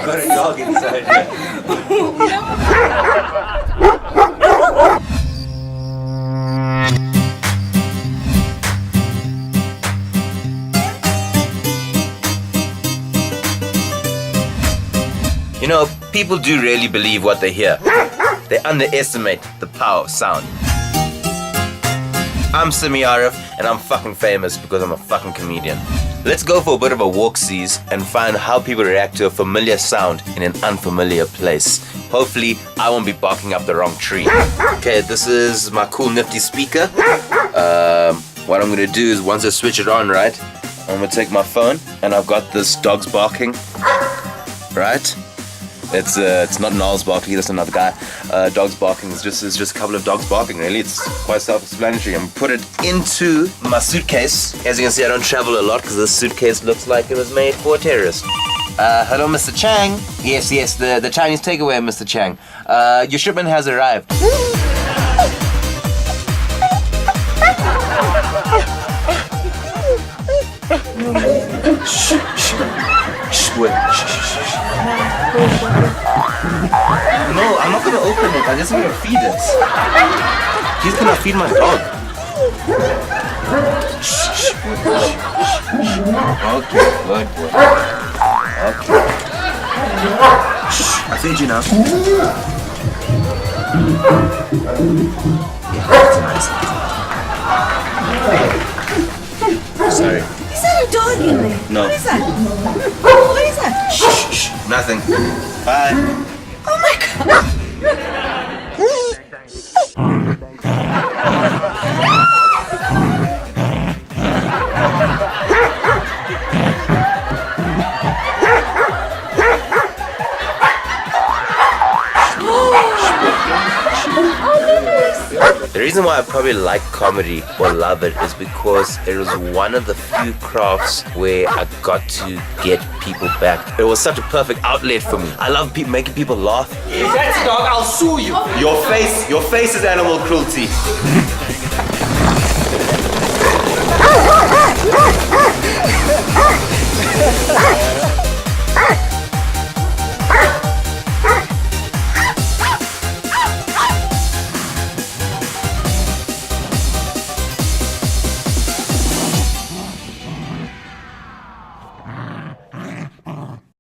got a dog inside here. You know, people do really believe what they hear. They underestimate the power of sound. I'm Simmi Areff, and I'm fucking famous because I'm a fucking comedian. Let's go for a bit of a walk-sees and find how people react to a familiar sound in an unfamiliar place. Hopefully, I won't be barking up the wrong tree. Okay, this is my cool nifty speaker. What I'm gonna do is once I switch it on, right, I'm gonna take my phone and I've got this dog's barking, right? It's not Niles barking, that's another guy. Dogs barking is just a couple of dogs barking, really. It's quite self-explanatory. I'm gonna put it into my suitcase. As you can see, I don't travel a lot because this suitcase looks like it was made for a terrorist. Hello, Mr. Chang. Yes, the Chinese takeaway, Mr. Chang. Your shipment has arrived. Wait. No, I'm not gonna open it. I'm just gonna feed it. He's gonna feed my dog. Okay, good boy. Okay. I feed you now. Yeah, that's nice. Sorry. Is that a dog in there? No. What is that? What is that? Shh. Nothing. Bye. Oh my god. The reason why I probably like comedy or love it is because it was one of the few crafts where I got to get people back. It was such a perfect outlet for me. I love making people laugh. If that's a dog, I'll sue you. Your face is animal cruelty.